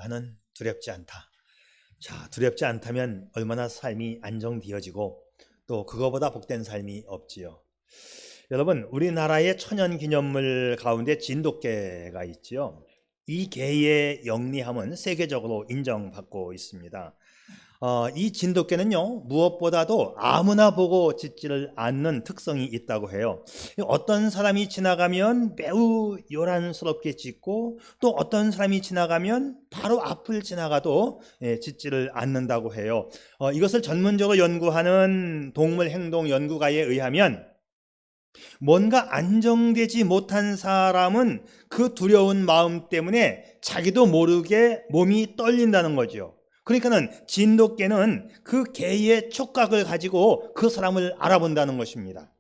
나는 두렵지 않다. 자, 두렵지 않다면 얼마나 삶이 안정되어지고 또 그거보다 복된 삶이 없지요. 여러분, 우리나라의 천연기념물 가운데 진돗개가 있지요. 이 개의 영리함은 세계적으로 인정받고 있습니다. 이 진돗개는요, 무엇보다도 아무나 보고 짖지를 않는 특성이 있다고 해요. 어떤 사람이 지나가면 매우 요란스럽게 짖고, 또 어떤 사람이 지나가면 바로 앞을 지나가도 짖지를 않는다고 해요. 이것을 전문적으로 연구하는 동물 행동 연구가에 의하면 뭔가 안정되지 못한 사람은 그 두려운 마음 때문에 자기도 모르게 몸이 떨린다는 거죠. 그러니까는 진돗개는 그 개의 촉각을 가지고 그 사람을 알아본다는 것입니다.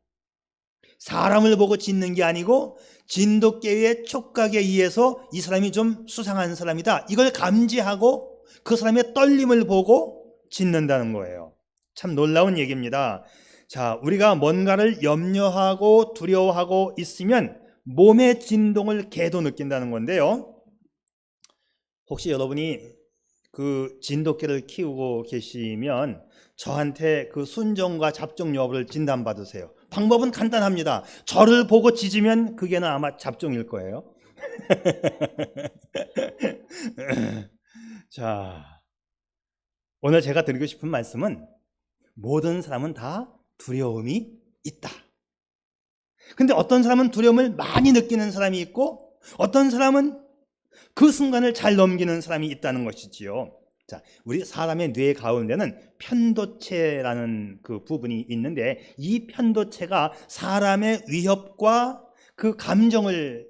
사람을 보고 짖는 게 아니고 진돗개의 촉각에 의해서 이 사람이 좀 수상한 사람이다, 이걸 감지하고 그 사람의 떨림을 보고 짖는다는 거예요. 참 놀라운 얘기입니다. 자, 우리가 뭔가를 염려하고 두려워하고 있으면 몸의 진동을 개도 느낀다는 건데요. 혹시 여러분이 그 진돗개를 키우고 계시면 저한테 그 순종과 잡종 여부를 진단받으세요. 방법은 간단합니다. 저를 보고 짖으면 그 개는 아마 잡종일 거예요. 자, 오늘 제가 드리고 싶은 말씀은 모든 사람은 다 두려움이 있다. 근데 어떤 사람은 두려움을 많이 느끼는 사람이 있고 어떤 사람은 그 순간을 잘 넘기는 사람이 있다는 것이지요. 자, 우리 사람의 뇌 가운데는 편도체라는 그 부분이 있는데 이 편도체가 사람의 위협과 그 감정을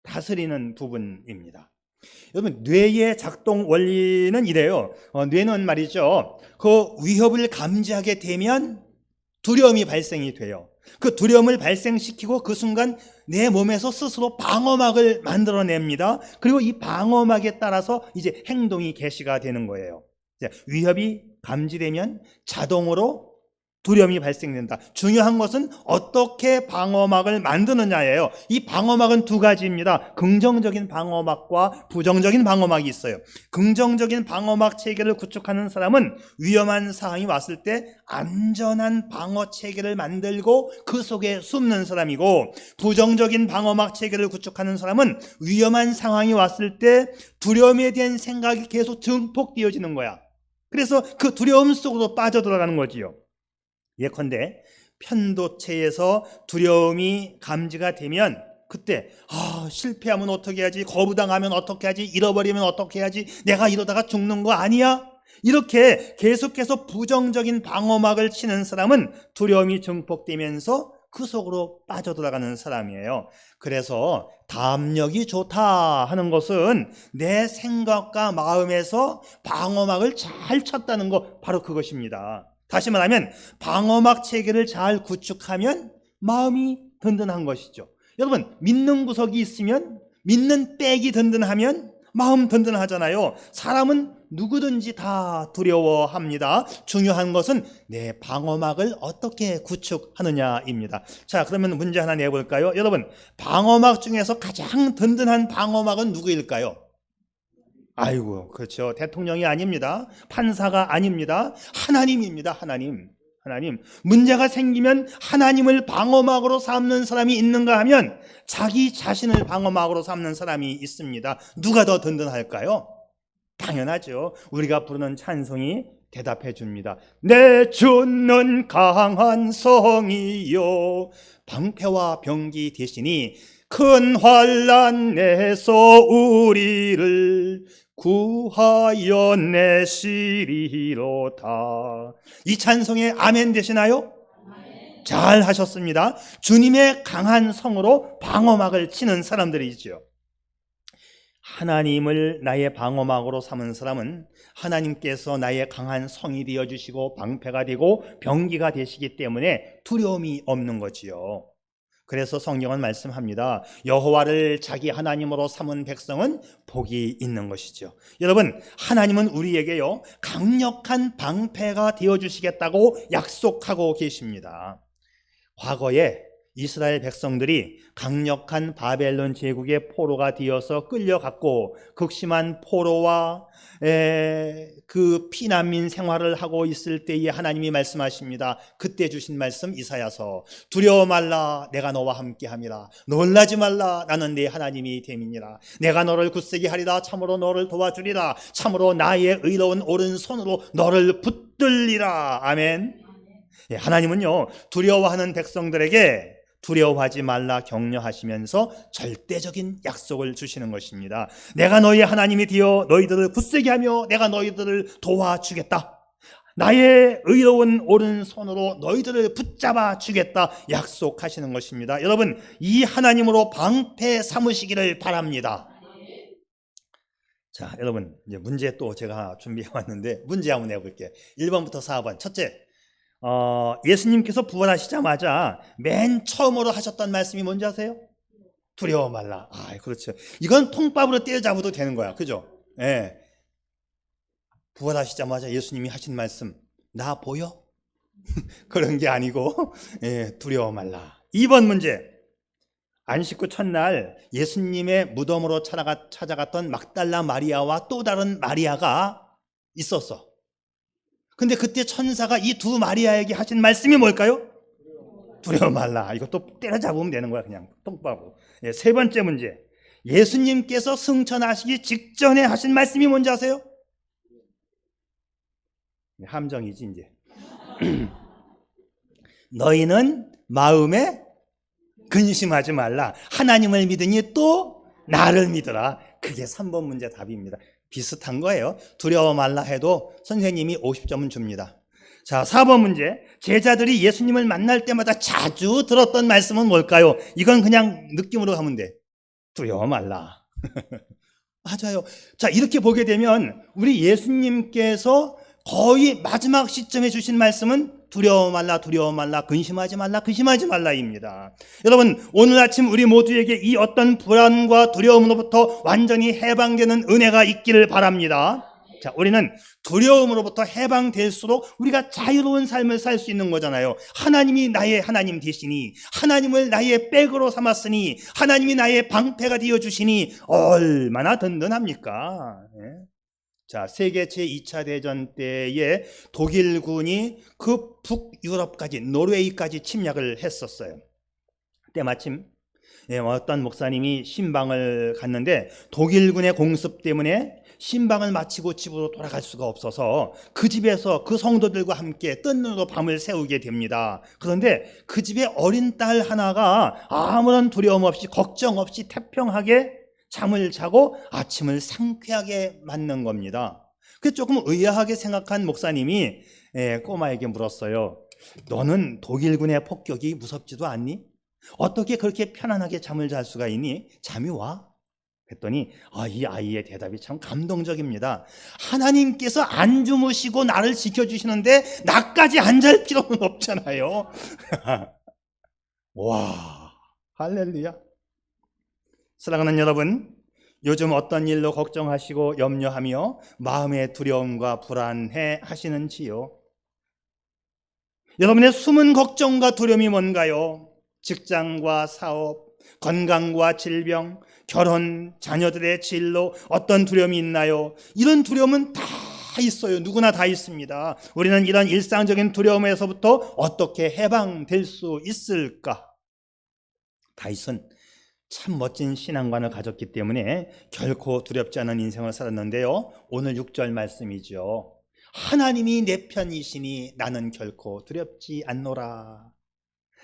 다스리는 부분입니다. 여러분, 뇌의 작동 원리는 이래요. 뇌는 말이죠, 그 위협을 감지하게 되면 두려움이 발생이 돼요. 그 두려움을 발생시키고 그 순간 내 몸에서 스스로 방어막을 만들어냅니다. 그리고 이 방어막에 따라서 이제 행동이 개시가 되는 거예요. 위협이 감지되면 자동으로 두려움이 발생된다. 중요한 것은 어떻게 방어막을 만드느냐예요. 이 방어막은 두 가지입니다. 긍정적인 방어막과 부정적인 방어막이 있어요. 긍정적인 방어막 체계를 구축하는 사람은 위험한 상황이 왔을 때 안전한 방어 체계를 만들고 그 속에 숨는 사람이고, 부정적인 방어막 체계를 구축하는 사람은 위험한 상황이 왔을 때 두려움에 대한 생각이 계속 증폭되어지는 거야. 그래서 그 두려움 속으로 빠져들어가는 거지요. 예컨대 편도체에서 두려움이 감지가 되면 그때 실패하면 어떻게 하지, 거부당하면 어떻게 하지, 잃어버리면 어떻게 하지, 내가 이러다가 죽는 거 아니야? 이렇게 계속해서 부정적인 방어막을 치는 사람은 두려움이 증폭되면서 그 속으로 빠져들어가는 사람이에요. 그래서 담력이 좋다 하는 것은 내 생각과 마음에서 방어막을 잘 쳤다는 거, 바로 그것입니다. 다시 말하면 방어막 체계를 잘 구축하면 마음이 든든한 것이죠. 여러분, 믿는 구석이 있으면, 믿는 백이 든든하면 마음 든든하잖아요. 사람은 누구든지 다 두려워합니다. 중요한 것은 내 방어막을 어떻게 구축하느냐입니다. 자, 그러면 문제 하나 내볼까요? 여러분, 방어막 중에서 가장 든든한 방어막은 누구일까요? 아이고, 그렇죠. 대통령이 아닙니다. 판사가 아닙니다. 하나님입니다. 하나님. 문제가 생기면 하나님을 방어막으로 삼는 사람이 있는가 하면 자기 자신을 방어막으로 삼는 사람이 있습니다. 누가 더 든든할까요? 당연하죠. 우리가 부르는 찬송이 대답해 줍니다. 내 주는 강한 성이요 방패와 병기 대신이 큰 환난 내서 우리를 구하여 내시리로다. 이 찬송에 아멘 되시나요? 아멘. 잘 하셨습니다. 주님의 강한 성으로 방어막을 치는 사람들이지요. 하나님을 나의 방어막으로 삼은 사람은 하나님께서 나의 강한 성이 되어주시고 방패가 되고 병기가 되시기 때문에 두려움이 없는 거지요. 그래서 성경은 말씀합니다. 여호와를 자기 하나님으로 삼은 백성은 복이 있는 것이죠. 여러분, 하나님은 우리에게요 강력한 방패가 되어주시겠다고 약속하고 계십니다. 과거에 이스라엘 백성들이 강력한 바벨론 제국의 포로가 되어서 끌려갔고 극심한 포로와 그 피난민 생활을 하고 있을 때에 하나님이 말씀하십니다. 그때 주신 말씀 이사야서, 두려워 말라 내가 너와 함께함이라, 놀라지 말라 나는 네 하나님이 됨이니라. 내가 너를 굳세게 하리라, 참으로 너를 도와주리라, 참으로 나의 의로운 오른손으로 너를 붙들리라. 아멘. 하나님은요, 두려워하는 백성들에게 두려워하지 말라 격려하시면서 절대적인 약속을 주시는 것입니다. 내가 너희의 하나님이 되어 너희들을 굳세게 하며 내가 너희들을 도와주겠다. 나의 의로운 오른손으로 너희들을 붙잡아 주겠다 약속하시는 것입니다. 여러분, 이 하나님으로 방패 삼으시기를 바랍니다. 자, 여러분, 이제 문제 또 제가 준비해 왔는데 문제 한번 내볼게요. 1번부터 4번. 첫째, 예수님께서 부활하시자마자 맨 처음으로 하셨던 말씀이 뭔지 아세요? 두려워 말라. 그렇죠. 이건 통밥으로 때려잡아도 되는 거야. 그죠? 예. 부활하시자마자 예수님이 하신 말씀, 나 보여? 그런 게 아니고, 두려워 말라. 2번 문제. 안식구 첫날 예수님의 무덤으로 찾아갔던 막달라 마리아와 또 다른 마리아가 있었어. 근데 그때 천사가 이 두 마리아에게 하신 말씀이 뭘까요? 두려워 말라. 이것도 때려잡으면 되는 거야, 그냥 똥바고. 세 번째 문제. 예수님께서 승천하시기 직전에 하신 말씀이 뭔지 아세요? 함정이지 이제. 너희는 마음에 근심하지 말라. 하나님을 믿으니 또 나를 믿어라. 그게 3번 문제 답입니다. 비슷한 거예요. 두려워 말라 해도 선생님이 50점은 줍니다. 자, 4번 문제. 제자들이 예수님을 만날 때마다 자주 들었던 말씀은 뭘까요? 이건 그냥 느낌으로 가면 돼. 두려워 말라. 맞아요. 자, 이렇게 보게 되면 우리 예수님께서 거의 마지막 시점에 주신 말씀은 두려워 말라, 두려워 말라, 근심하지 말라, 근심하지 말라입니다. 여러분, 오늘 아침 우리 모두에게 이 어떤 불안과 두려움으로부터 완전히 해방되는 은혜가 있기를 바랍니다. 자, 우리는 두려움으로부터 해방될수록 우리가 자유로운 삶을 살 수 있는 거잖아요. 하나님이 나의 하나님 되시니, 하나님을 나의 백으로 삼았으니, 하나님이 나의 방패가 되어주시니 얼마나 든든합니까? 자, 세계 제2차 대전 때에 독일군이 그 북유럽까지, 노르웨이까지 침략을 했었어요. 때마침 어떤 목사님이 신방을 갔는데 독일군의 공습 때문에 신방을 마치고 집으로 돌아갈 수가 없어서 그 집에서 그 성도들과 함께 뜬 눈으로 밤을 새우게 됩니다. 그런데 그 집에 어린 딸 하나가 아무런 두려움 없이 걱정 없이 태평하게 잠을 자고 아침을 상쾌하게 맞는 겁니다. 그래서 조금 의아하게 생각한 목사님이 꼬마에게 물었어요. 너는 독일군의 폭격이 무섭지도 않니? 어떻게 그렇게 편안하게 잠을 잘 수가 있니? 잠이 와? 그랬더니 이 아이의 대답이 참 감동적입니다. 하나님께서 안 주무시고 나를 지켜주시는데 나까지 안 잘 필요는 없잖아요. 와, 할렐루야. 사랑하는 여러분, 요즘 어떤 일로 걱정하시고 염려하며 마음의 두려움과 불안해 하시는지요? 여러분의 숨은 걱정과 두려움이 뭔가요? 직장과 사업, 건강과 질병, 결혼, 자녀들의 진로, 어떤 두려움이 있나요? 이런 두려움은 다 있어요. 누구나 다 있습니다. 우리는 이런 일상적인 두려움에서부터 어떻게 해방될 수 있을까? 다윗은 참 멋진 신앙관을 가졌기 때문에 결코 두렵지 않은 인생을 살았는데요. 오늘 6절 말씀이죠. 하나님이 내 편이시니 나는 결코 두렵지 않노라.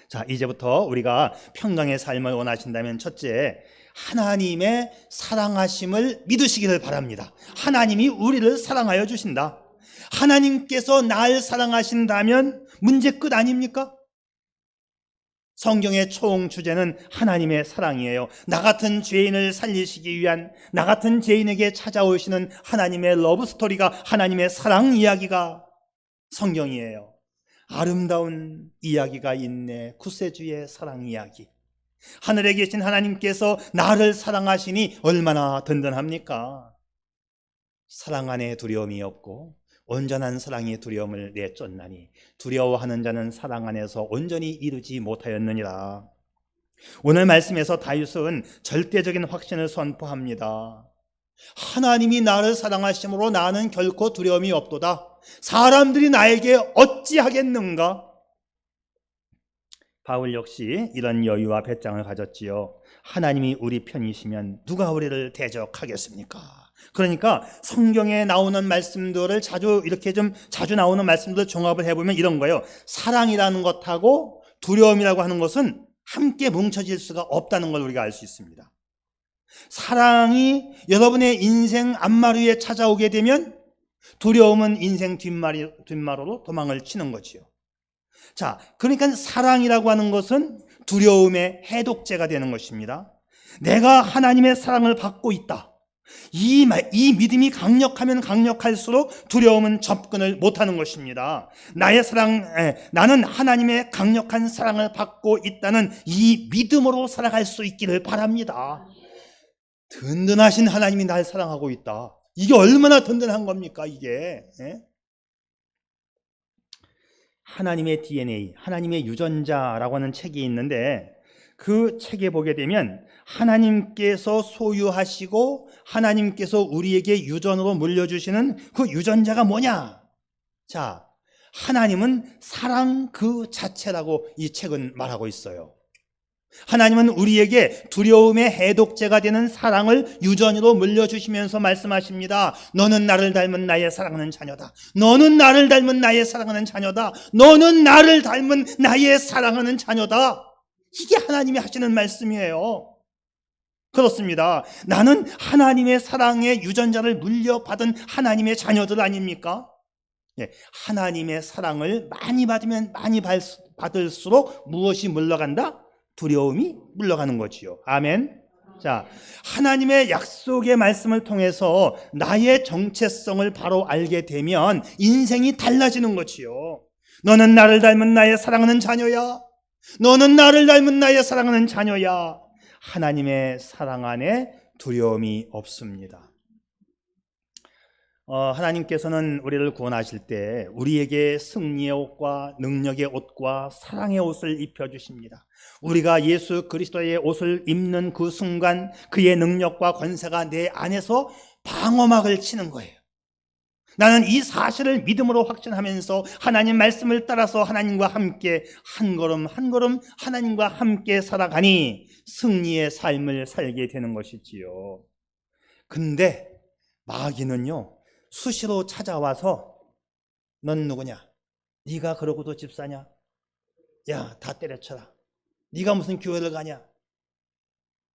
자, 이제부터 우리가 평강의 삶을 원하신다면 첫째, 하나님의 사랑하심을 믿으시기를 바랍니다. 하나님이 우리를 사랑하여 주신다. 하나님께서 날 사랑하신다면 문제 끝 아닙니까? 성경의 총 주제는 하나님의 사랑이에요. 나 같은 죄인을 살리시기 위한, 나 같은 죄인에게 찾아오시는 하나님의 러브스토리가, 하나님의 사랑 이야기가 성경이에요. 아름다운 이야기가 있네. 구세주의 사랑 이야기. 하늘에 계신 하나님께서 나를 사랑하시니 얼마나 든든합니까? 사랑 안에 두려움이 없고 온전한 사랑의 두려움을 내쫓나니 두려워하는 자는 사랑 안에서 온전히 이루지 못하였느니라. 오늘 말씀에서 다윗은 절대적인 확신을 선포합니다. 하나님이 나를 사랑하심으로 나는 결코 두려움이 없도다. 사람들이 나에게 어찌하겠는가? 바울 역시 이런 여유와 배짱을 가졌지요. 하나님이 우리 편이시면 누가 우리를 대적하겠습니까? 그러니까 성경에 나오는 말씀들을 자주 나오는 말씀들을 종합을 해보면 이런 거예요. 사랑이라는 것하고 두려움이라고 하는 것은 함께 뭉쳐질 수가 없다는 걸 우리가 알 수 있습니다. 사랑이 여러분의 인생 앞마루에 찾아오게 되면 두려움은 인생 뒷마루로 도망을 치는 거지요. 자, 그러니까 사랑이라고 하는 것은 두려움의 해독제가 되는 것입니다. 내가 하나님의 사랑을 받고 있다. 이 믿음이 강력하면 강력할수록 두려움은 접근을 못하는 것입니다. 나는 하나님의 강력한 사랑을 받고 있다는 이 믿음으로 살아갈 수 있기를 바랍니다. 든든하신 하나님이 날 사랑하고 있다. 이게 얼마나 든든한 겁니까, 이게? 하나님의 DNA, 하나님의 유전자라고 하는 책이 있는데 그 책에 보게 되면 하나님께서 소유하시고 하나님께서 우리에게 유전으로 물려주시는 그 유전자가 뭐냐? 자, 하나님은 사랑 그 자체라고 이 책은 말하고 있어요. 하나님은 우리에게 두려움의 해독제가 되는 사랑을 유전으로 물려주시면서 말씀하십니다. 너는 나를 닮은 나의 사랑하는 자녀다. 너는 나를 닮은 나의 사랑하는 자녀다. 너는 나를 닮은 나의 사랑하는 자녀다. 이게 하나님이 하시는 말씀이에요. 그렇습니다. 나는 하나님의 사랑의 유전자를 물려받은 하나님의 자녀들 아닙니까? 하나님의 사랑을 많이 받으면 많이 받을수록 무엇이 물러간다? 두려움이 물러가는 거지요. 아멘. 자, 하나님의 약속의 말씀을 통해서 나의 정체성을 바로 알게 되면 인생이 달라지는 거지요. 너는 나를 닮은 나의 사랑하는 자녀야. 너는 나를 닮은 나의 사랑하는 자녀야. 하나님의 사랑 안에 두려움이 없습니다. 하나님께서는 우리를 구원하실 때 우리에게 승리의 옷과 능력의 옷과 사랑의 옷을 입혀주십니다. 우리가 예수 그리스도의 옷을 입는 그 순간 그의 능력과 권세가 내 안에서 방어막을 치는 거예요. 나는 이 사실을 믿음으로 확신하면서 하나님 말씀을 따라서 하나님과 함께 한 걸음 한 걸음 하나님과 함께 살아가니 승리의 삶을 살게 되는 것이지요. 근데 마귀는요, 수시로 찾아와서 넌 누구냐? 네가 그러고도 집사냐? 야, 다 때려쳐라. 네가 무슨 교회를 가냐?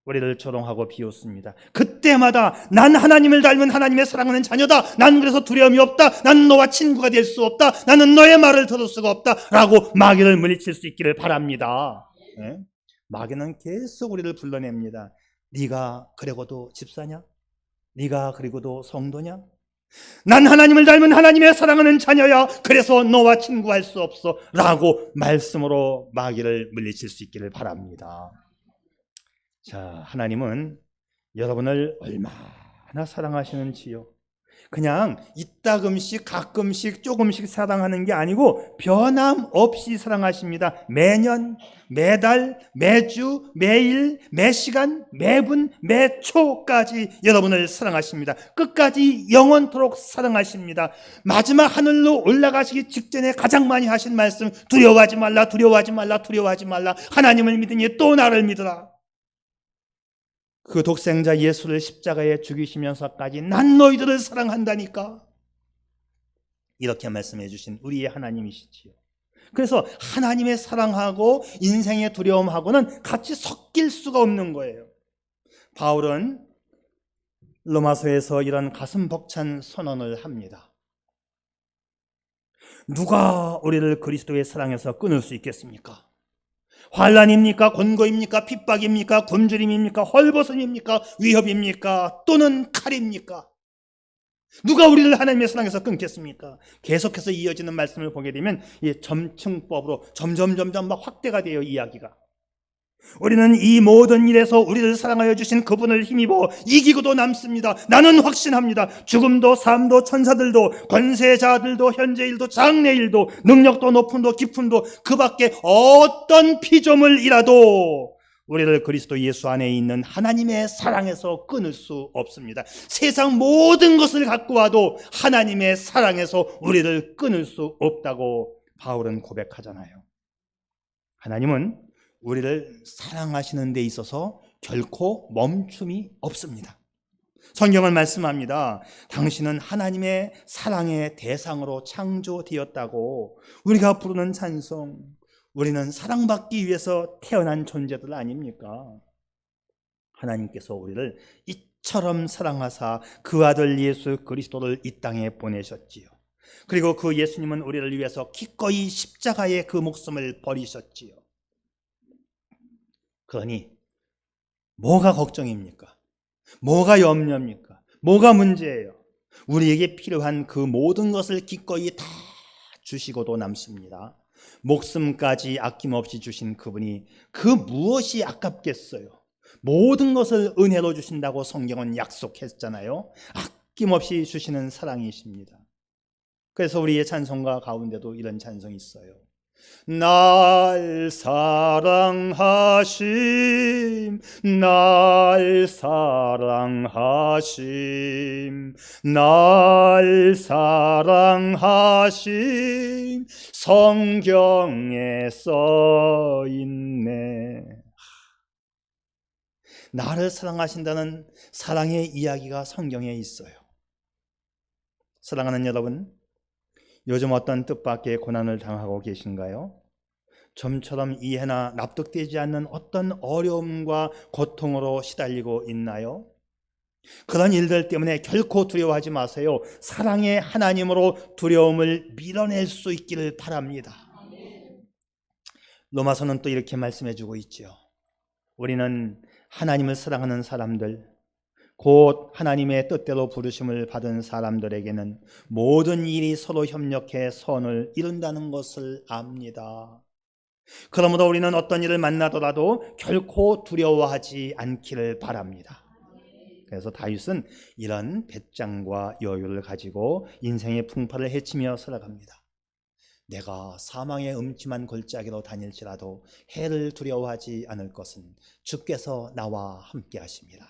우리를 조롱하고 비웃습니다. 그때마다 난 하나님을 닮은 하나님의 사랑하는 자녀다. 난 그래서 두려움이 없다. 나는 너와 친구가 될 수 없다. 나는 너의 말을 들을 수가 없다. 라고 마귀를 물리칠 수 있기를 바랍니다. 네? 마귀는 계속 우리를 불러냅니다. 네가 그러고도 집사냐? 네가 그리고도 성도냐? 난 하나님을 닮은 하나님의 사랑하는 자녀야. 그래서 너와 친구할 수 없어. 라고 말씀으로 마귀를 물리칠 수 있기를 바랍니다. 자, 하나님은 여러분을 얼마나 사랑하시는지요. 그냥 이따금씩 가끔씩 조금씩 사랑하는 게 아니고 변함없이 사랑하십니다. 매년, 매달, 매주, 매일, 매시간, 매분, 매초까지 여러분을 사랑하십니다. 끝까지 영원토록 사랑하십니다. 마지막 하늘로 올라가시기 직전에 가장 많이 하신 말씀, 두려워하지 말라, 두려워하지 말라, 두려워하지 말라. 하나님을 믿으니 또 나를 믿으라. 그 독생자 예수를 십자가에 죽이시면서까지 난 너희들을 사랑한다니까. 이렇게 말씀해 주신 우리의 하나님이시지요. 그래서 하나님의 사랑하고 인생의 두려움하고는 같이 섞일 수가 없는 거예요. 바울은 로마서에서 이런 가슴 벅찬 선언을 합니다. 누가 우리를 그리스도의 사랑에서 끊을 수 있겠습니까? 환난입니까? 곤고입니까? 핍박입니까? 굶주림입니까? 헐벗음입니까? 위협입니까? 또는 칼입니까? 누가 우리를 하나님의 사랑에서 끊겠습니까? 계속해서 이어지는 말씀을 보게 되면 점층법으로 점점 막 확대가 돼요, 이야기가. 우리는 이 모든 일에서 우리를 사랑하여 주신 그분을 힘입어 이기고도 남습니다. 나는 확신합니다. 죽음도 삶도 천사들도 권세자들도 현재일도 장래일도 능력도 높음도 깊음도 그 밖에 어떤 피조물이라도 우리를 그리스도 예수 안에 있는 하나님의 사랑에서 끊을 수 없습니다. 세상 모든 것을 갖고 와도 하나님의 사랑에서 우리를 끊을 수 없다고 바울은 고백하잖아요. 하나님은 우리를 사랑하시는 데 있어서 결코 멈춤이 없습니다. 성경은 말씀합니다. 당신은 하나님의 사랑의 대상으로 창조되었다고. 우리가 부르는 찬송, 우리는 사랑받기 위해서 태어난 존재들 아닙니까? 하나님께서 우리를 이처럼 사랑하사 그 아들 예수 그리스도를 이 땅에 보내셨지요. 그리고 그 예수님은 우리를 위해서 기꺼이 십자가에 그 목숨을 버리셨지요. 그러니 뭐가 걱정입니까? 뭐가 염려입니까? 뭐가 문제예요? 우리에게 필요한 그 모든 것을 기꺼이 다 주시고도 남습니다. 목숨까지 아낌없이 주신 그분이 그 무엇이 아깝겠어요? 모든 것을 은혜로 주신다고 성경은 약속했잖아요. 아낌없이 주시는 사랑이십니다. 그래서 우리의 찬송가 가운데도 이런 찬송이 있어요. 날 사랑하심, 날 사랑하심, 날 사랑하심, 성경에 써 있네. 나를 사랑하신다는 사랑의 이야기가 성경에 있어요. 사랑하는 여러분, 요즘 어떤 뜻밖의 고난을 당하고 계신가요? 좀처럼 이해나 납득되지 않는 어떤 어려움과 고통으로 시달리고 있나요? 그런 일들 때문에 결코 두려워하지 마세요. 사랑의 하나님으로 두려움을 밀어낼 수 있기를 바랍니다. 로마서는 또 이렇게 말씀해주고 있죠. 우리는 하나님을 사랑하는 사람들, 곧 하나님의 뜻대로 부르심을 받은 사람들에게는 모든 일이 서로 협력해 선을 이룬다는 것을 압니다. 그러므로 우리는 어떤 일을 만나더라도 결코 두려워하지 않기를 바랍니다. 그래서 다윗은 이런 배짱과 여유를 가지고 인생의 풍파를 헤치며 살아갑니다. 내가 사망의 음침한 골짜기로 다닐지라도 해를 두려워하지 않을 것은 주께서 나와 함께 하십니다.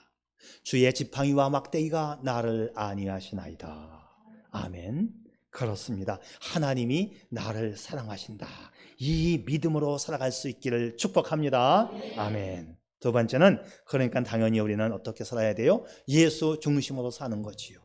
주의 지팡이와 막대기가 나를 안위하시나이다. 아멘. 그렇습니다. 하나님이 나를 사랑하신다. 이 믿음으로 살아갈 수 있기를 축복합니다. 아멘. 두 번째는 그러니까 당연히 우리는 어떻게 살아야 돼요? 예수 중심으로 사는 거지요.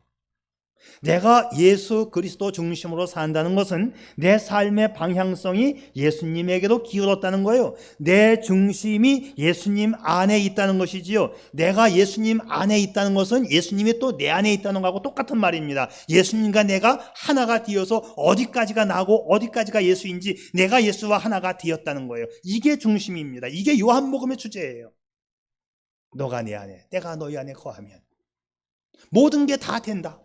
내가 예수 그리스도 중심으로 산다는 것은 내 삶의 방향성이 예수님에게로 기울었다는 거예요. 내 중심이 예수님 안에 있다는 것이지요. 내가 예수님 안에 있다는 것은 예수님이 또 내 안에 있다는 것하고 똑같은 말입니다. 예수님과 내가 하나가 되어서 어디까지가 나고 어디까지가 예수인지 내가 예수와 하나가 되었다는 거예요. 이게 중심입니다. 이게 요한복음의 주제예요. 너가 내 안에, 내가 너희 안에 거하면 모든 게 다 된다.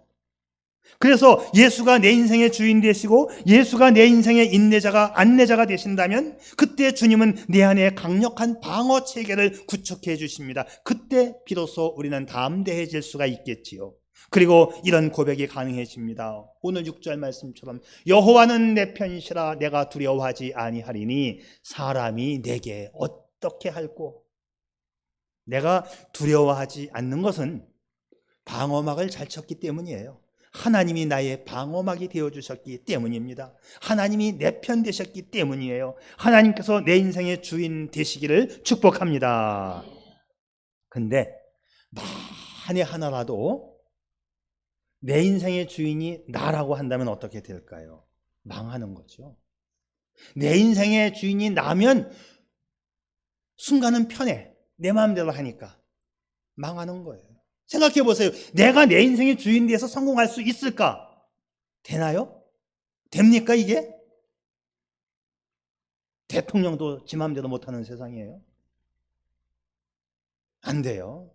그래서 예수가 내 인생의 주인 되시고 예수가 내 인생의 안내자가 되신다면 그때 주님은 내 안에 강력한 방어 체계를 구축해 주십니다. 그때 비로소 우리는 담대해질 수가 있겠지요. 그리고 이런 고백이 가능해집니다. 오늘 6절 말씀처럼 여호와는 내 편이시라 내가 두려워하지 아니하리니 사람이 내게 어떻게 할꼬. 내가 두려워하지 않는 것은 방어막을 잘 쳤기 때문이에요. 하나님이 나의 방어막이 되어주셨기 때문입니다. 하나님이 내 편 되셨기 때문이에요. 하나님께서 내 인생의 주인 되시기를 축복합니다. 근데 만에 하나라도 내 인생의 주인이 나라고 한다면 어떻게 될까요? 망하는 거죠. 내 인생의 주인이 나면 순간은 편해. 내 마음대로 하니까 망하는 거예요. 생각해 보세요. 내가 내 인생의 주인 돼서 성공할 수 있을까? 되나요? 됩니까 이게? 대통령도 지 마음대로 못하는 세상이에요. 안 돼요.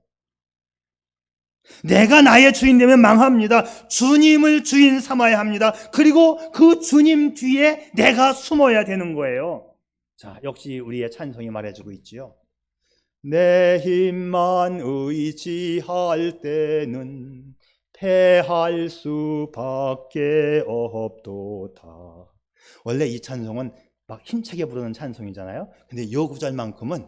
내가 나의 주인 되면 망합니다. 주님을 주인 삼아야 합니다. 그리고 그 주님 뒤에 내가 숨어야 되는 거예요. 자, 역시 우리의 찬송이 말해주고 있지요. 내 힘만 의지할 때는 패할 수밖에 없도다. 원래 이 찬송은 막 힘차게 부르는 찬송이잖아요. 근데 요 구절만큼은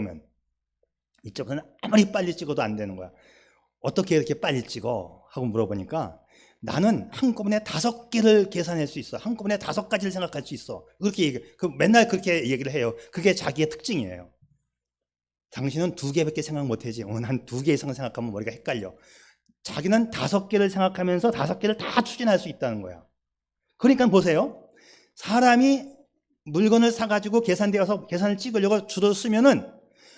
보면. 이쪽은 아무리 빨리 찍어도 안 되는 거야. 어떻게 이렇게 빨리 찍어? 하고 물어보니까 나는 한꺼번에 5개를 계산할 수 있어. 한꺼번에 5가지를 생각할 수 있어. 그렇게 맨날 그렇게 얘기를 해요. 그게 자기의 특징이에요. 당신은 2개밖에 생각 못하지. 난 2개 이상 생각하면 머리가 헷갈려. 자기는 5개를 생각하면서 5개를 다 추진할 수 있다는 거야. 그러니까 보세요. 사람이 물건을 사가지고 계산대에서 계산을 찍으려고 줄을 쓰면은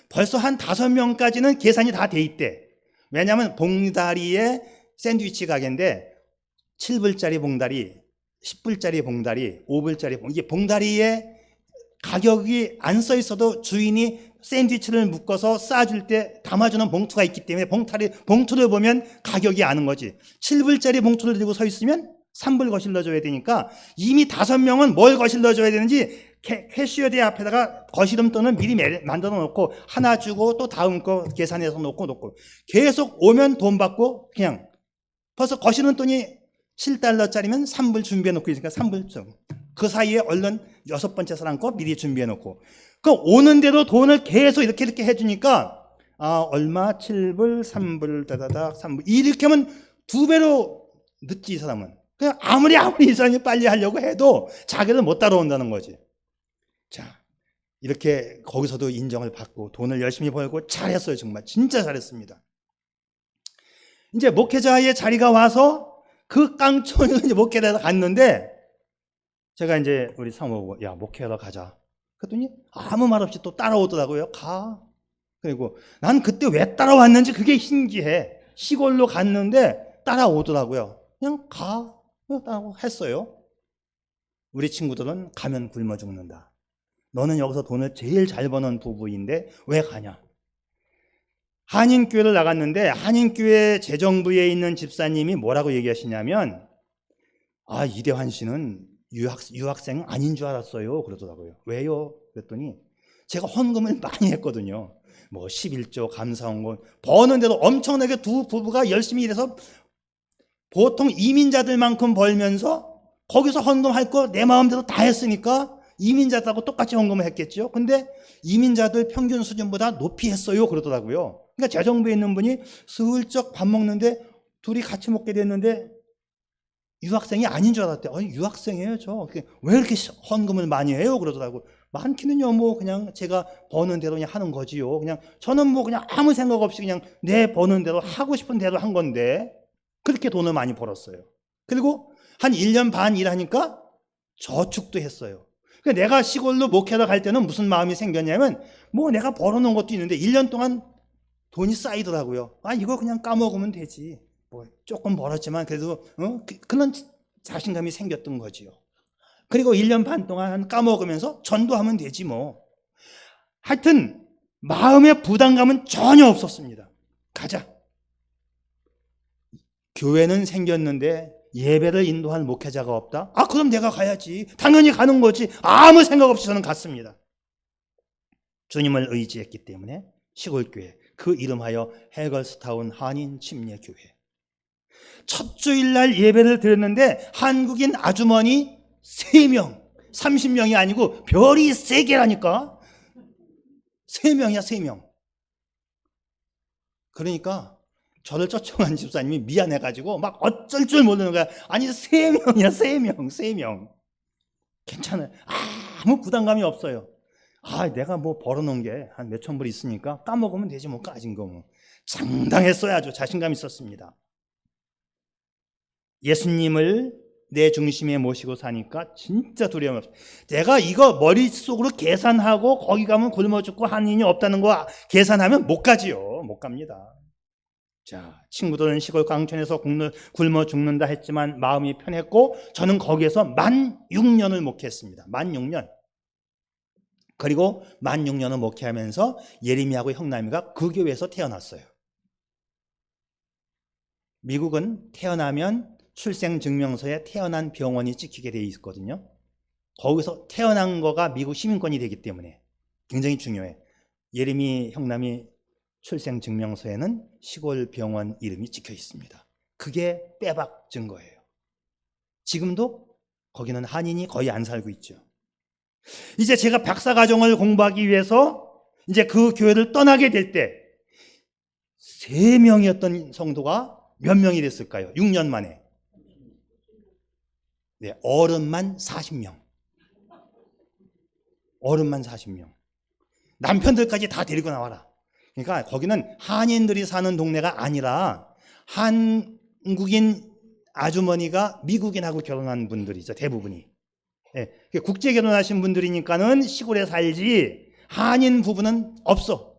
벌써 한 5명까지는 계산이 다 돼 있대. 왜냐하면 봉다리에 샌드위치 가게인데 7불짜리 봉다리, 10불짜리 봉다리, 5불짜리 봉다리, 이게 봉다리에 가격이 안 써 있어도 주인이 샌드위치를 묶어서 싸줄 때 담아주는 봉투가 있기 때문에 봉투를 보면 가격이 아는 거지. 7불짜리 봉투를 들고 서 있으면 3불 거실러 줘야 되니까 이미 5명은 뭘 거실러 줘야 되는지 캐시어대 앞에다가 거시름돈을 미리 만들어 놓고 하나 주고 또 다음 거 계산해서 놓고 계속 오면 돈 받고 그냥 벌써 거시름돈이 7달러짜리면 3불 준비해 놓고 있으니까 3불 좀. 그 사이에 얼른 6번째 사람 거 미리 준비해 놓고 그 오는데도 돈을 계속 이렇게 해주니까 얼마 7불 3불 다다닥 3불 이렇게 하면 2배로 늦지, 이 사람은. 그냥 아무리 이 사람이 빨리 하려고 해도 자기는 못 따라온다는 거지. 자, 이렇게 거기서도 인정을 받고 돈을 열심히 벌고 잘했어요. 정말 진짜 잘했습니다. 이제 목회자의 자리가 와서 그 깡촌을 이제 목회자로 갔는데, 제가 이제 우리 사모보고, 야, 목회하러 가자. 그랬더니 아무 말 없이 또 따라오더라고요. 가. 그리고 난 그때 왜 따라왔는지 그게 신기해. 시골로 갔는데 따라오더라고요. 그냥 가. 따라고 했어요. 우리 친구들은 가면 굶어 죽는다. 너는 여기서 돈을 제일 잘 버는 부부인데 왜 가냐? 한인교회를 나갔는데 한인교회 재정부에 있는 집사님이 뭐라고 얘기하시냐면, 아, 이대환 씨는 유학생 아닌 줄 알았어요. 그러더라고요. 왜요? 그랬더니 제가 헌금을 많이 했거든요. 뭐 11조 감사원금 버는데도 엄청나게 두 부부가 열심히 일해서 보통 이민자들만큼 벌면서 거기서 헌금할 거 내 마음대로 다 했으니까 이민자들하고 똑같이 헌금을 했겠죠. 근데 이민자들 평균 수준보다 높이 했어요. 그러더라고요. 그러니까 재정부에 있는 분이 슬쩍 밥 먹는데 둘이 같이 먹게 됐는데 유학생이 아닌 줄 알았대. 아니, 유학생이에요, 저. 왜 이렇게 헌금을 많이 해요? 그러더라고. 많기는요, 뭐, 그냥 제가 버는 대로 그냥 하는 거지요. 그냥, 저는 뭐, 그냥 아무 생각 없이 그냥 내 버는 대로 하고 싶은 대로 한 건데, 그렇게 돈을 많이 벌었어요. 그리고 한 1년 반 일하니까 저축도 했어요. 그러니까 내가 시골로 목회하러 갈 때는 무슨 마음이 생겼냐면, 뭐, 내가 벌어놓은 것도 있는데, 1년 동안 돈이 쌓이더라고요. 아, 이거 그냥 까먹으면 되지. 뭐 조금 벌었지만 그래도 그런 자신감이 생겼던 거지요. 그리고 1년 반 동안 까먹으면서 전도하면 되지 뭐. 하여튼 마음의 부담감은 전혀 없었습니다. 가자. 교회는 생겼는데 예배를 인도할 목회자가 없다? 아, 그럼 내가 가야지. 당연히 가는 거지. 아무 생각 없이 저는 갔습니다. 주님을 의지했기 때문에 시골교회, 그 이름하여 해걸스타운 한인 침례교회. 첫 주일날 예배를 드렸는데 한국인 아주머니 3명, 30명이 아니고 별이 3개라니까. 3명이야, 3명. 그러니까 저를 쫓아간 집사님이 미안해가지고 막 어쩔 줄 모르는 거야. 아니, 3명이야, 3명. 괜찮아요. 아무 부담감이 없어요. 아, 내가 뭐 벌어놓은 게 한 몇천 불 있으니까 까먹으면 되지 뭐, 까진 거 뭐. 장당했어요. 아주 자신감 있었습니다. 예수님을 내 중심에 모시고 사니까 진짜 두려움 없어요. 내가 이거 머릿속으로 계산하고 거기 가면 굶어 죽고 한인이 없다는 거 계산하면 못 가지요. 못 갑니다. 자, 친구들은 시골 강촌에서 굶어 죽는다 했지만 마음이 편했고, 저는 거기에서 만 6년을 목회했습니다. 만 6년. 그리고 만 6년을 목회하면서 예림이하고 형남이가 그 교회에서 태어났어요. 미국은 태어나면 출생증명서에 태어난 병원이 찍히게 되어 있거든요. 거기서 태어난 거가 미국 시민권이 되기 때문에 굉장히 중요해. 예림이 형남이 출생증명서에는 시골 병원 이름이 찍혀 있습니다. 그게 빼박 증거예요. 지금도 거기는 한인이 거의 안 살고 있죠. 이제 제가 박사과정을 공부하기 위해서 이제 그 교회를 떠나게 될 때 3명이었던 성도가 몇 명이 됐을까요? 6년 만에. 네, 어른만 40명. 어른만 40명. 남편들까지 다 데리고 나와라. 그러니까 거기는 한인들이 사는 동네가 아니라 한국인 아주머니가 미국인하고 결혼한 분들이죠. 대부분이. 네, 국제 결혼하신 분들이니까는 시골에 살지 한인 부부는 없어.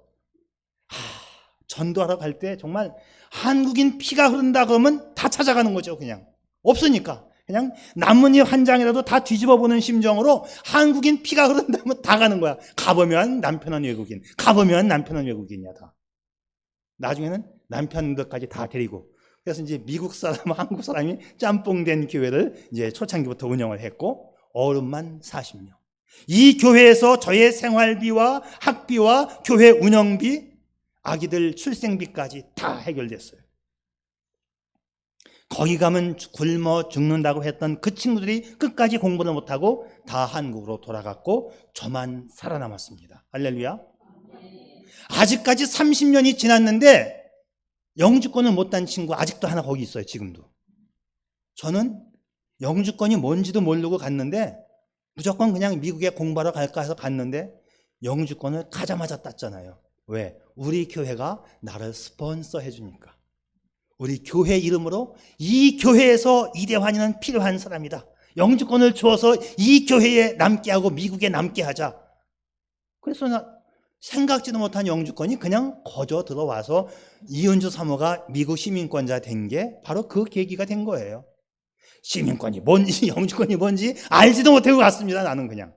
전도하러 갈 때 정말 한국인 피가 흐른다 그러면 다 찾아가는 거죠. 그냥 없으니까 그냥 나뭇잎 한 장이라도 다 뒤집어 보는 심정으로 한국인 피가 흐른다면 다 가는 거야. 가보면 남편은 외국인, 가보면 남편은 외국인이야. 다 나중에는 남편들까지 다 데리고, 그래서 이제 미국 사람, 한국 사람이 짬뽕된 교회를 이제 초창기부터 운영을 했고, 어른만 40명. 이 교회에서 저의 생활비와 학비와 교회 운영비, 아기들 출생비까지 다 해결됐어요. 거기 가면 굶어 죽는다고 했던 그 친구들이 끝까지 공부를 못하고 다 한국으로 돌아갔고 저만 살아남았습니다. 할렐루야. 아직까지 30년이 지났는데 영주권을 못 딴 친구 아직도 하나 거기 있어요. 지금도. 저는 영주권이 뭔지도 모르고 갔는데 무조건 그냥 미국에 공부하러 갈까 해서 갔는데 영주권을 가자마자 땄잖아요. 왜? 우리 교회가 나를 스폰서 해주니까. 우리 교회 이름으로 이 교회에서 이대환이는 필요한 사람이다. 영주권을 주어서 이 교회에 남게 하고 미국에 남게 하자. 그래서 나 생각지도 못한 영주권이 그냥 거저 들어와서 이은주 사모가 미국 시민권자 된 게 바로 그 계기가 된 거예요. 시민권이 뭔지 영주권이 뭔지 알지도 못하고 갔습니다. 나는 그냥.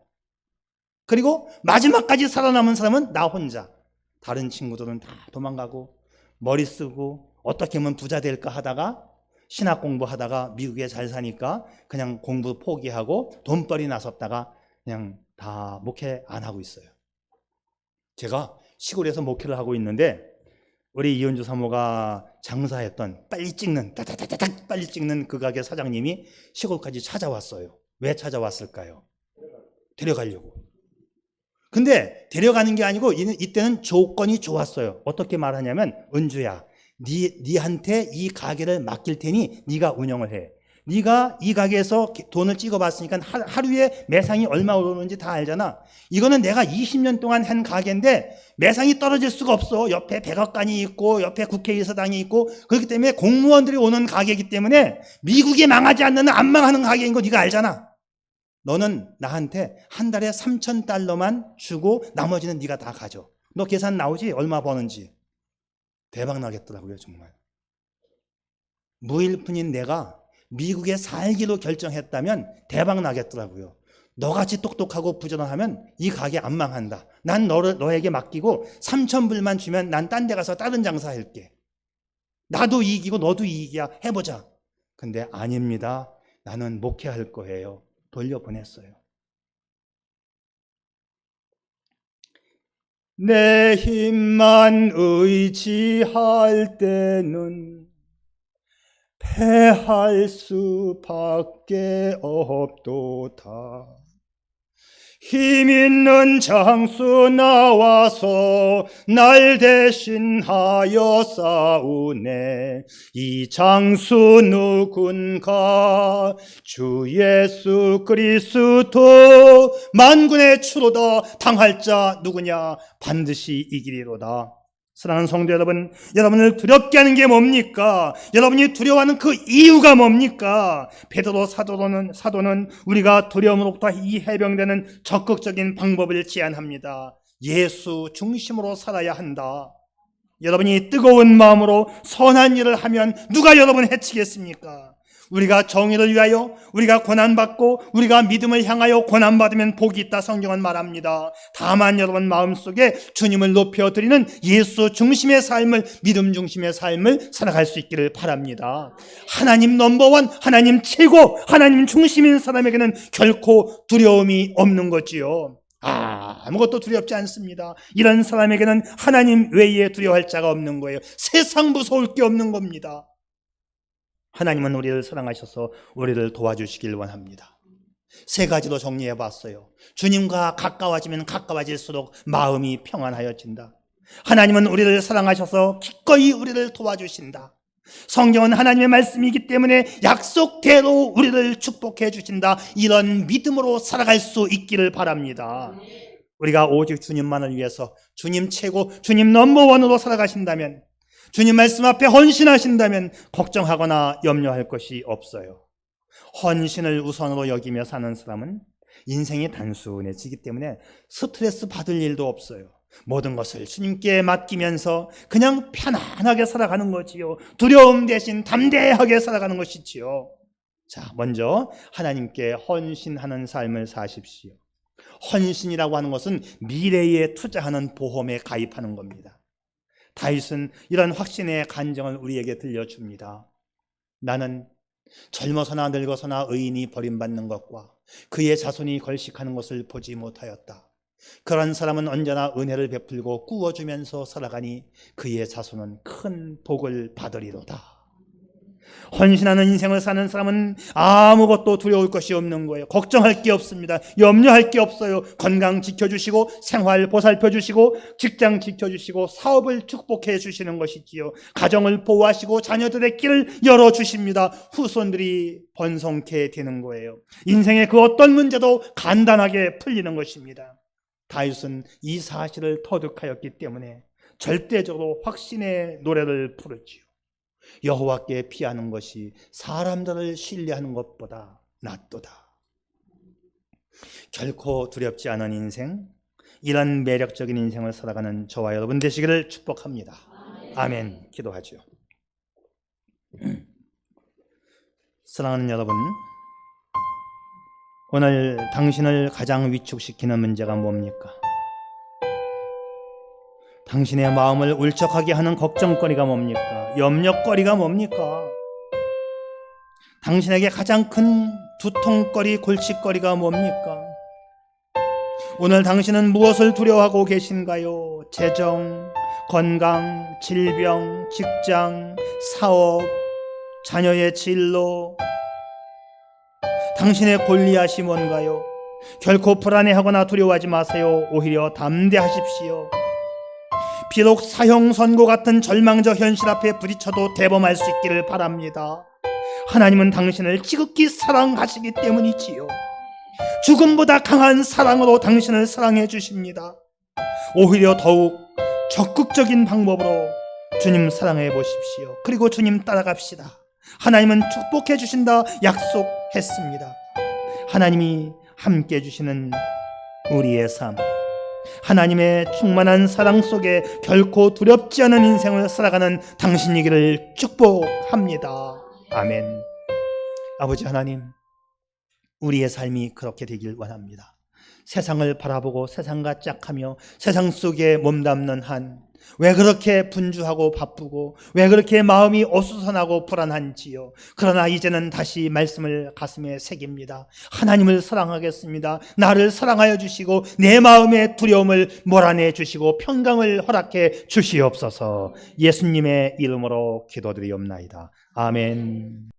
그리고 마지막까지 살아남은 사람은 나 혼자. 다른 친구들은 다 도망가고 머리 쓰고 어떻게 하면 부자 될까 하다가 신학 공부하다가 미국에 잘 사니까 그냥 공부 포기하고 돈벌이 나섰다가 그냥 다 목회 안 하고 있어요. 제가 시골에서 목회를 하고 있는데 우리 이은주 사모가 장사했던 빨리 찍는 따다다다닥 빨리 찍는 그 가게 사장님이 시골까지 찾아왔어요. 왜 찾아왔을까요? 데려가려고. 근데 데려가는 게 아니고 이때는 조건이 좋았어요. 어떻게 말하냐면 은주야, 니한테 이 가게를 맡길 테니 네가 운영을 해. 네가 이 가게에서 돈을 찍어봤으니까 하루에 매상이 얼마 오르는지 다 알잖아. 이거는 내가 20년 동안 한 가게인데 매상이 떨어질 수가 없어. 옆에 백악관이 있고 옆에 국회의사당이 있고 그렇기 때문에 공무원들이 오는 가게이기 때문에 미국이 망하지 않는 안 망하는 가게인 거 네가 알잖아. 너는 나한테 한 달에 $3,000만 주고 나머지는 네가 다 가져. 너 계산 나오지? 얼마 버는지. 대박 나겠더라고요, 정말. 무일푼인 내가 미국에 살기로 결정했다면 대박 나겠더라고요. 너같이 똑똑하고 부지런하면 이 가게 안 망한다. 난 너에게 맡기고 3,000불만 주면 난 딴 데 가서 다른 장사 할게. 나도 이익이고 너도 이익이야. 해보자. 근데 아닙니다. 나는 목회할 거예요. 돌려보냈어요. 내 힘만 의지할 때는 패할 수밖에 없도다. 힘 있는 장수 나와서 날 대신하여 싸우네. 이 장수 누군가? 주 예수 그리스도. 만군의 주로다. 당할 자 누구냐? 반드시 이기리로다. 사랑하는 성도 여러분, 여러분을 두렵게 하는 게 뭡니까? 여러분이 두려워하는 그 이유가 뭡니까? 베드로 사도는 우리가 두려움으로부터 이 해병되는 적극적인 방법을 제안합니다. 예수 중심으로 살아야 한다. 여러분이 뜨거운 마음으로 선한 일을 하면 누가 여러분을 해치겠습니까? 우리가 정의를 위하여, 우리가 고난받고 우리가 믿음을 향하여 고난받으면 복이 있다 성경은 말합니다. 다만 여러분 마음속에 주님을 높여드리는 예수 중심의 삶을, 믿음 중심의 삶을 살아갈 수 있기를 바랍니다. 하나님 넘버원, 하나님 최고, 하나님 중심인 사람에게는 결코 두려움이 없는 거지요. 아무것도 두렵지 않습니다. 이런 사람에게는 하나님 외에 두려워할 자가 없는 거예요. 세상 무서울 게 없는 겁니다. 하나님은 우리를 사랑하셔서 우리를 도와주시길 원합니다. 세 가지로 정리해 봤어요. 주님과 가까워지면 가까워질수록 마음이 평안하여진다. 하나님은 우리를 사랑하셔서 기꺼이 우리를 도와주신다. 성경은 하나님의 말씀이기 때문에 약속대로 우리를 축복해 주신다. 이런 믿음으로 살아갈 수 있기를 바랍니다. 우리가 오직 주님만을 위해서 주님 최고, 주님 넘버원으로 살아가신다면, 주님 말씀 앞에 헌신하신다면 걱정하거나 염려할 것이 없어요. 헌신을 우선으로 여기며 사는 사람은 인생이 단순해지기 때문에 스트레스 받을 일도 없어요. 모든 것을 주님께 맡기면서 그냥 편안하게 살아가는 거지요. 두려움 대신 담대하게 살아가는 것이지요. 자, 먼저 하나님께 헌신하는 삶을 사십시오. 헌신이라고 하는 것은 미래에 투자하는 보험에 가입하는 겁니다. 다윗은 이런 확신의 간정을 우리에게 들려줍니다. 나는 젊어서나 늙어서나 의인이 버림받는 것과 그의 자손이 걸식하는 것을 보지 못하였다. 그런 사람은 언제나 은혜를 베풀고 꾸어주면서 살아가니 그의 자손은 큰 복을 받으리로다. 헌신하는 인생을 사는 사람은 아무것도 두려울 것이 없는 거예요. 걱정할 게 없습니다. 염려할 게 없어요. 건강 지켜주시고, 생활 보살펴주시고, 직장 지켜주시고, 사업을 축복해 주시는 것이지요. 가정을 보호하시고 자녀들의 길을 열어주십니다. 후손들이 번성케 되는 거예요. 인생의 그 어떤 문제도 간단하게 풀리는 것입니다. 다윗은 이 사실을 터득하였기 때문에 절대적으로 확신의 노래를 부르지요. 여호와께 피하는 것이 사람들을 신뢰하는 것보다 낫도다. 결코 두렵지 않은 인생, 이런 매력적인 인생을 살아가는 저와 여러분 되시기를 축복합니다. 아멘. 기도하죠. 사랑하는 여러분, 오늘 당신을 가장 위축시키는 문제가 뭡니까? 당신의 마음을 울적하게 하는 걱정거리가 뭡니까? 염려거리가 뭡니까? 당신에게 가장 큰 두통거리, 골칫거리가 뭡니까? 오늘 당신은 무엇을 두려워하고 계신가요? 재정, 건강, 질병, 직장, 사업, 자녀의 진로, 당신의 골리앗이 뭔가요? 결코 불안해하거나 두려워하지 마세요. 오히려 담대하십시오. 비록 사형 선고 같은 절망적 현실 앞에 부딪혀도 대범할 수 있기를 바랍니다. 하나님은 당신을 지극히 사랑하시기 때문이지요. 죽음보다 강한 사랑으로 당신을 사랑해 주십니다. 오히려 더욱 적극적인 방법으로 주님 사랑해 보십시오. 그리고 주님 따라갑시다. 하나님은 축복해 주신다 약속했습니다. 하나님이 함께 주시는 우리의 삶, 하나님의 충만한 사랑 속에 결코 두렵지 않은 인생을 살아가는 당신이기를 축복합니다. 아멘. 아버지 하나님, 우리의 삶이 그렇게 되길 원합니다. 세상을 바라보고 세상과 짝하며 세상 속에 몸담는 한, 왜 그렇게 분주하고 바쁘고 왜 그렇게 마음이 어수선하고 불안한지요. 그러나 이제는 다시 말씀을 가슴에 새깁니다. 하나님을 사랑하겠습니다. 나를 사랑하여 주시고 내 마음의 두려움을 몰아내 주시고 평강을 허락해 주시옵소서. 예수님의 이름으로 기도드리옵나이다. 아멘.